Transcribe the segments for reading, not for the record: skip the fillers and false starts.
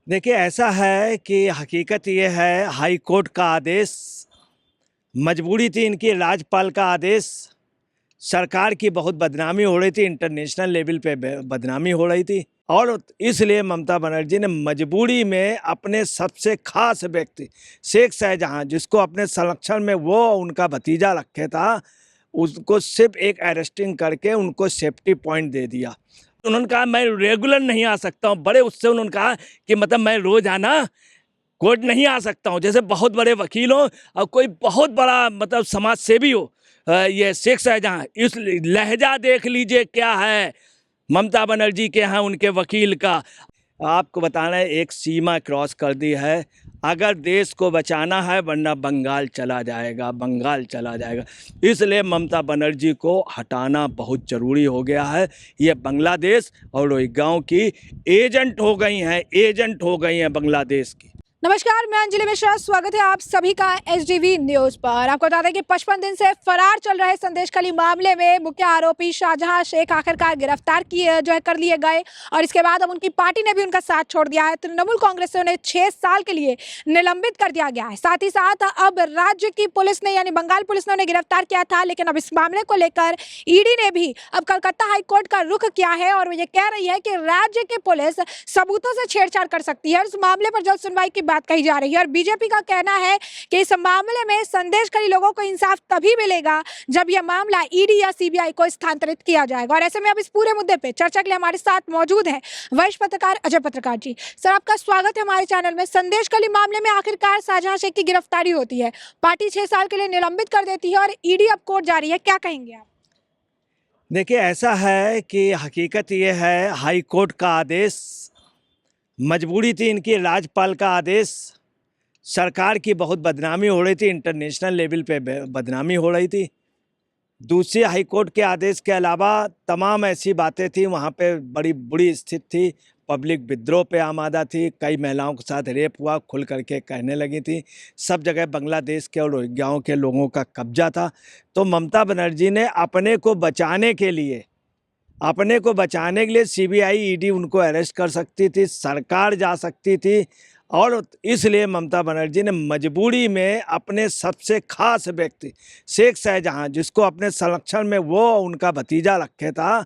देखिए, ऐसा है कि हकीकत ये है, हाई कोर्ट का आदेश, मजबूरी थी इनकी, राज्यपाल का आदेश, सरकार की बहुत बदनामी हो रही थी, इंटरनेशनल लेवल पे बदनामी हो रही थी। और इसलिए ममता बनर्जी ने मजबूरी में अपने सबसे खास व्यक्ति शेख शाहजहां, जिसको अपने संरक्षण में वो उनका भतीजा रखे था, उसको सिर्फ एक अरेस्टिंग करके उनको सेफ्टी पॉइंट दे दिया। उन्होंने कहा मैं रेगुलर नहीं आ सकता हूँ, बड़े उससे उन्होंने कहा कि मतलब मैं रोज आना कोर्ट नहीं आ सकता हूँ। जैसे बहुत बड़े वकील हो और कोई बहुत बड़ा मतलब समाज सेवी हो, ये शेख शाहजहां, इस लहजा देख लीजिए क्या है ममता बनर्जी के यहाँ उनके वकील का। आपको बताना है, एक सीमा क्रॉस कर दी है। अगर देश को बचाना है, वरना बंगाल चला जाएगा, बंगाल चला जाएगा। इसलिए ममता बनर्जी को हटाना बहुत ज़रूरी हो गया है। ये बांग्लादेश और रोहिंग्याओं की एजेंट हो गई हैं, एजेंट हो गई हैं बांग्लादेश की। नमस्कार, मैं अंजलि मिश्रा। स्वागत है आप सभी का एचडीवी न्यूज पर। आपको बता दें कि 55 दिन से फरार चल रहे संदेशखाली मामले में मुख्य आरोपी शाहजहां शेख आखिरकार गिरफ्तार किए कर लिए गए और इसके बाद अब उनकी पार्टी ने भी उनका साथ छोड़ दिया है। तृणमूल कांग्रेस से उन्हें 6 साल के लिए निलंबित कर दिया गया है। साथ ही साथ अब राज्य की पुलिस ने यानी बंगाल पुलिस ने उन्हें गिरफ्तार किया था, लेकिन अब इस मामले को लेकर ईडी ने भी अब कलकत्ता हाईकोर्ट का रुख किया है और वो ये कह रही है कि राज्य की पुलिस सबूतों से छेड़छाड़ कर सकती है और इस मामले पर जल्द सुनवाई की बात कही जा रही है। और बीजेपी का कहना है कि इस मामले में संदेशखाली लोगों को इंसाफ तभी मिलेगा जब यह मामला ईडी या सीबीआई को स्थानांतरित किया जाएगा। और ऐसे में अब इस पूरे मुद्दे पे चर्चा के लिए हमारे साथ मौजूद हैं वरिष्ठ पत्रकार अजय पत्रकार जी। सर, आपका स्वागत है हमारे चैनल में। संदेशखाली मामले में आखिरकार शाहजहां शेख की गिरफ्तारी होती है, पार्टी 6 साल के लिए निलंबित कर देती है और ईडी अब कोर्ट जा रही है, क्या कहेंगे आप? देखिए, ऐसा है कि हकीकत ये है, हाई कोर्ट का आदेश, मजबूरी थी इनकी, राज्यपाल का आदेश, सरकार की बहुत बदनामी हो रही थी, इंटरनेशनल लेवल पे बदनामी हो रही थी। दूसरी हाई कोर्ट के आदेश के अलावा तमाम ऐसी बातें थी, वहाँ पे बड़ी बुरी स्थिति थी, पब्लिक विद्रोह पे आमादा थी, कई महिलाओं के साथ रेप हुआ, खुल करके कहने लगी थी, सब जगह बांग्लादेश के और रोहिंग्याओं के लोगों का कब्जा था। तो ममता बनर्जी ने अपने को बचाने के लिए सीबीआई ईडी उनको अरेस्ट कर सकती थी, सरकार जा सकती थी, और इसलिए ममता बनर्जी ने मजबूरी में अपने सबसे खास व्यक्ति शेख शाहजहां, जिसको अपने संरक्षण में वो उनका भतीजा रखे था,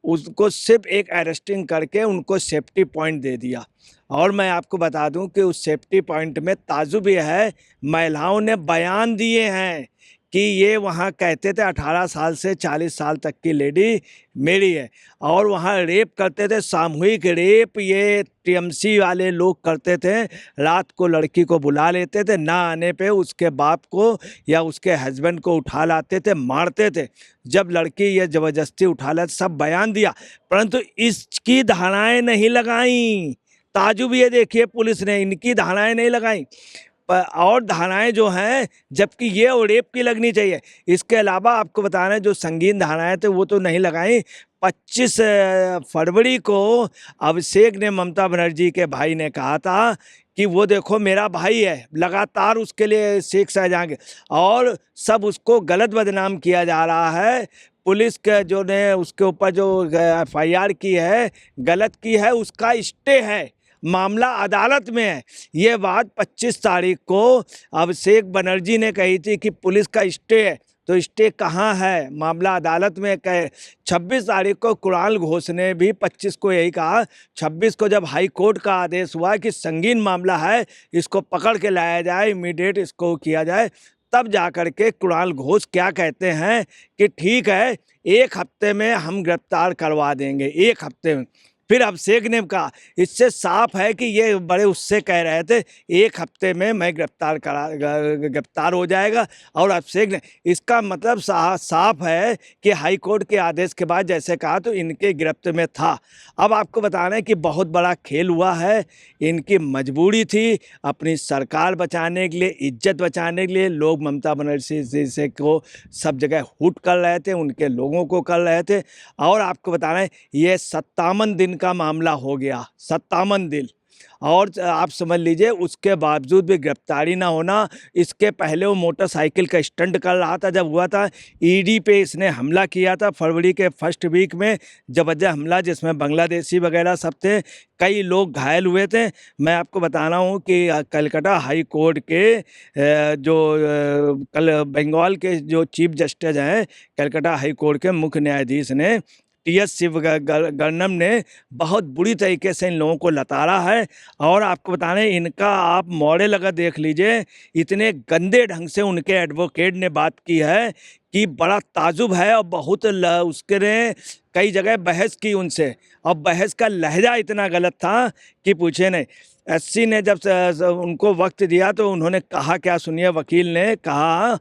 उसको सिर्फ एक अरेस्टिंग करके उनको सेफ्टी पॉइंट दे दिया। और मैं आपको बता दूं कि उस सेफ्टी पॉइंट में ताजुब ये है, महिलाओं ने बयान दिए हैं कि ये वहाँ कहते थे 18 साल से 40 साल तक की लेडी मेरी है, और वहाँ रेप करते थे, सामूहिक रेप ये टीएमसी वाले लोग करते थे। रात को लड़की को बुला लेते थे, ना आने पे उसके बाप को या उसके हस्बैंड को उठा लाते थे, मारते थे। जब लड़की ये ज़बरदस्ती उठा लाते, सब बयान दिया, परंतु इसकी धाराएं नहीं लगाई। ताजुब ये देखिए, पुलिस ने इनकी धाराएं नहीं लगाई, और धाराएं जो हैं, जबकि ये और रेप की लगनी चाहिए। इसके अलावा आपको बताना है, जो संगीन धाराएं थे वो तो नहीं लगाई। 25 फरवरी को अभिषेक ने ममता बनर्जी के भाई ने कहा था कि वो देखो मेरा भाई है, लगातार उसके लिए शेख शाहजहां के, और सब उसको गलत बदनाम किया जा रहा है। पुलिस के जो ने उसके ऊपर जो FIR की है, गलत की है, उसका स्टे है, मामला अदालत में है। ये बात 25 तारीख को अभिषेक बनर्जी ने कही थी कि पुलिस का स्टे है, तो स्टे कहाँ है, मामला अदालत में कहे। 26 तारीख को कुणाल घोष ने भी 25 को यही कहा। 26 को जब हाई कोर्ट का आदेश हुआ कि संगीन मामला है, इसको पकड़ के लाया जाए, इमीडिएट इसको किया जाए, तब जाकर के कुणाल घोष क्या कहते हैं कि ठीक है, 1 हफ्ते में हम गिरफ्तार करवा देंगे, 1 हफ्ते में। फिर अभिषेक ने कहा, इससे साफ है कि ये बड़े उससे कह रहे थे 1 हफ्ते में मैं गिरफ्तार हो जाएगा। और अभिषेक ने, इसका मतलब साफ है कि हाई कोर्ट के आदेश के बाद जैसे कहा तो इनके गिरफ्त में था। अब आपको बताना है कि बहुत बड़ा खेल हुआ है, इनकी मजबूरी थी अपनी सरकार बचाने के लिए, इज्जत बचाने के लिए। लोग ममता बनर्जी से को सब जगह हुट कर रहे थे, उनके लोगों को कर रहे थे। और आपको बताना है, ये 57 दिन का मामला हो गया, 57 दिन। और आप समझ लीजिए उसके बावजूद भी गिरफ्तारी ना होना। इसके पहले वो मोटरसाइकिल का स्टंट कर रहा था, जब हुआ था ईडी पे इसने हमला किया था फरवरी के फर्स्ट वीक में, जबरदस्त हमला जिसमें बांग्लादेशी वगैरह सब थे, कई लोग घायल हुए थे। मैं आपको बता रहा हूँ कि कलकत्ता हाई कोर्ट के जो कल बंगाल के जो चीफ जस्टिस हैं, कलकत्ता हाई कोर्ट के मुख्य न्यायाधीश ने टी.एस. शिवगन्नम ने बहुत बुरी तरीके से इन लोगों को लताड़ा है। और आपको बता रहे हैं, इनका आप मॉडल अगर देख लीजिए, इतने गंदे ढंग से उनके एडवोकेट ने बात की है कि बड़ा ताजुब है। और बहुत उसके ने कई जगह बहस की उनसे, और बहस का लहजा इतना गलत था कि पूछे नहीं। एससी ने जब उनको वक्त दिया तो उन्होंने कहा क्या, सुनिए। वकील ने कहा,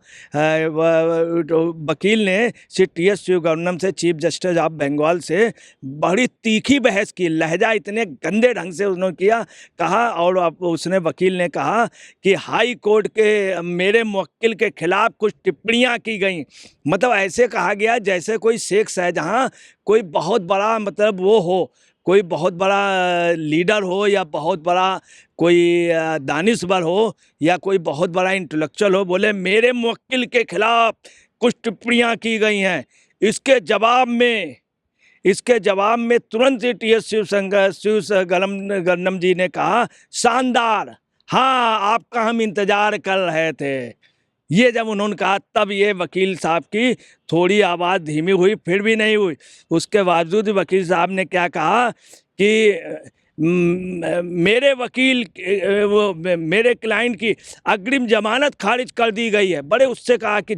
वकील ने श्री टी.एस. शिवगन्नम से, चीफ जस्टिस ऑफ बंगाल से बड़ी तीखी बहस की, लहजा इतने गंदे ढंग से उन्होंने कहा। और उसने, वकील ने कहा कि हाई कोर्ट के मेरे मुवक्किल के खिलाफ कुछ टिप्पणियां की गई। मतलब ऐसे कहा गया जैसे कोई शेख शाहजहां कोई बहुत बड़ा, मतलब वो हो, कोई बहुत बड़ा लीडर हो, या बहुत बड़ा कोई दानिशवर हो, या कोई बहुत बड़ा इंटेलेक्चुअल हो। बोले मेरे मुवक्किल के खिलाफ कुछ टिप्पणियां की गई हैं। इसके जवाब में तुरंत ही टी.एस. शिवगन्नम जी ने कहा, शानदार, हाँ आपका हम इंतजार कर रहे थे। ये जब उन्होंने कहा, तब ये वकील साहब की थोड़ी आवाज़ धीमी हुई, फिर भी नहीं हुई। उसके बावजूद वकील साहब ने क्या कहा कि मेरे क्लाइंट की अग्रिम जमानत खारिज कर दी गई है। बड़े उससे कहा कि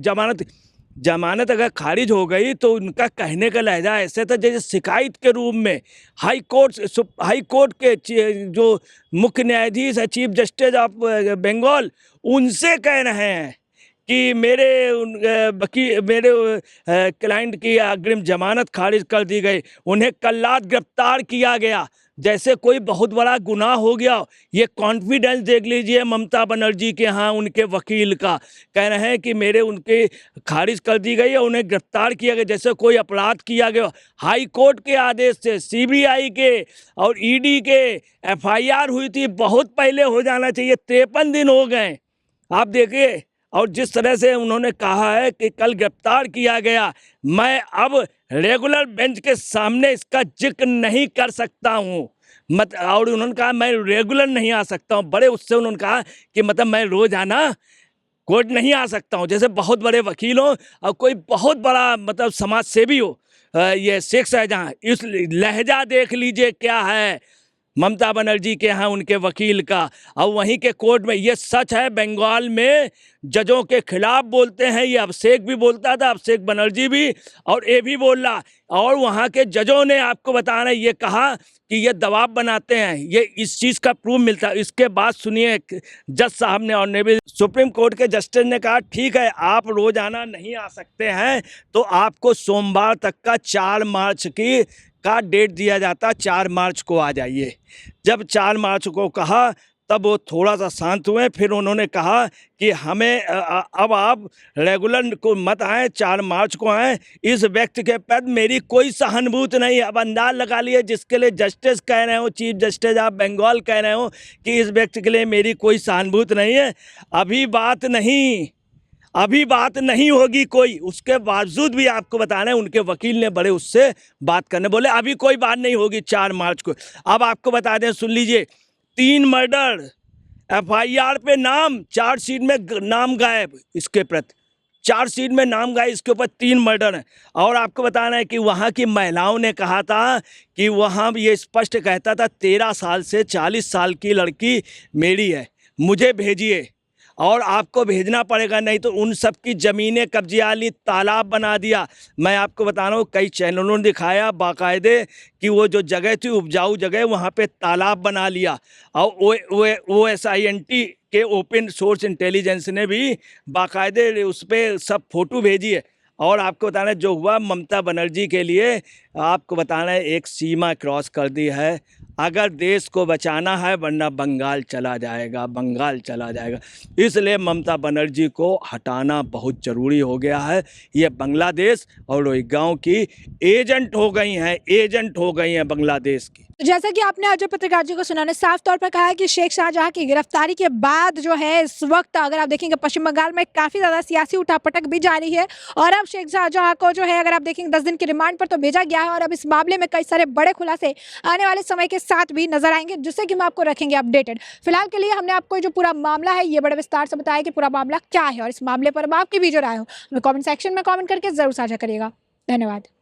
जमानत अगर खारिज हो गई तो उनका कहने का लहजा ऐसे था जैसे शिकायत के रूप में हाई कोर्ट के जो मुख्य न्यायाधीश है, चीफ जस्टिस ऑफ बंगाल, उनसे कह रहे हैं कि मेरे क्लाइंट की अग्रिम जमानत खारिज कर दी गई, उन्हें कल रात गिरफ्तार किया गया, जैसे कोई बहुत बड़ा गुनाह हो गया। ये कॉन्फिडेंस देख लीजिए ममता बनर्जी के यहाँ उनके वकील का, कह रहे हैं कि उनके खारिज कर दी गई है, उन्हें गिरफ्तार किया गया, जैसे कोई अपराध किया गया। हाई कोर्ट के आदेश से, सीबीआई के और ईडी के एफआईआर हुई थी, बहुत पहले हो जाना चाहिए। 53 दिन हो गए, आप देखिए। और जिस तरह से उन्होंने कहा है कि कल गिरफ्तार किया गया, मैं अब रेगुलर बेंच के सामने इसका जिक्र नहीं कर सकता हूँ। और उन्होंने कहा मैं रेगुलर नहीं आ सकता हूँ। बड़े उससे उन्होंने कहा कि मतलब मैं रोज़ाना कोर्ट नहीं आ सकता हूँ। जैसे बहुत बड़े वकील हो और कोई बहुत बड़ा मतलब समाज सेवी हो, ये शेख शाहजहां। इस लहजा देख लीजिए क्या है ममता बनर्जी के यहाँ उनके वकील का। और वहीं के कोर्ट में ये सच है, बंगाल में जजों के खिलाफ बोलते हैं। ये अभिषेक भी बोलता था, अभिषेक बनर्जी भी, और ये भी बोल रहा। और वहाँ के जजों ने आपको बता रहे ये कहा कि ये दबाव बनाते हैं, ये इस चीज़ का प्रूफ मिलता है। इसके बाद सुनिए जज साहब ने, और ने सुप्रीम कोर्ट के जस्टिस ने कहा ठीक है आप रोज़ाना नहीं आ सकते हैं तो आपको सोमवार तक का 4 मार्च का डेट दिया जाता, 4 मार्च को आ जाइए। जब 4 मार्च को कहा तब वो थोड़ा सा शांत हुए। फिर उन्होंने कहा कि हमें अब आप रेगुलर को मत आएँ, 4 मार्च को आएँ। इस व्यक्ति के प्रति मेरी कोई सहानुभूति नहीं है। अब अंदाज लगा लिए जिसके लिए जस्टिस कह रहे हो, चीफ जस्टिस ऑफ बंगाल कह रहे हो कि इस व्यक्ति के लिए मेरी कोई सहानुभूति नहीं है, अभी बात नहीं होगी कोई। उसके बावजूद भी आपको बता रहे हैं उनके वकील ने बड़े उससे बात करने बोले अभी कोई बात नहीं होगी 4 मार्च को। अब आपको बता दें, सुन लीजिए, 3 मर्डर, एफआईआर पे नाम, चार्जशीट में नाम गायब, इसके प्रति चार्जशीट में नाम गायब, इसके ऊपर 3 मर्डर हैं। और आपको बताना है कि वहाँ की महिलाओं ने कहा था कि वहाँ ये स्पष्ट कहता था 13 साल से 40 साल की लड़की मेरी है, मुझे भेजिए। और आपको भेजना पड़ेगा, नहीं तो उन सब की ज़मीनें कब्जा ली, तालाब बना दिया। मैं आपको बता रहा हूँ कई चैनलों ने दिखाया बाकायदे कि वो जो जगह थी उपजाऊ जगह, वहाँ पे तालाब बना लिया। और OSINT के ओपन सोर्स इंटेलिजेंस ने भी बाकायदे उस पर सब फोटो भेजी है। और आपको बताना है जो हुआ ममता बनर्जी के लिए, आपको बताना है एक सीमा क्रॉस कर दी है। अगर देश को बचाना है, वरना बंगाल चला जाएगा। इसलिए ममता बनर्जी को हटाना बहुत ज़रूरी हो गया है। ये बांग्लादेश और रोहिंग्याओं की एजेंट हो गई हैं बांग्लादेश की। तो जैसा कि आपने आज जो पत्रकार जी को सुना ने साफ तौर पर कहा है कि शेख शाहजहां की गिरफ्तारी के बाद जो है इस वक्त अगर आप देखेंगे पश्चिम बंगाल में काफी ज्यादा सियासी उठापटक भी जारी है और अब शेख शाहजहां को जो है अगर आप देखेंगे 10 दिन की रिमांड पर तो भेजा गया है और अब इस मामले में कई सारे बड़े खुलासे आने वाले समय के साथ भी नजर आएंगे जिससे कि हम आपको रखेंगे अपडेटेड। फिलहाल के लिए हमने आपको जो पूरा मामला है ये बड़े विस्तार से बताया कि पूरा मामला क्या है और इस मामले पर आपकी भी जो राय हो हमें कॉमेंट सेक्शन में कॉमेंट करके जरूर साझा करिएगा। धन्यवाद।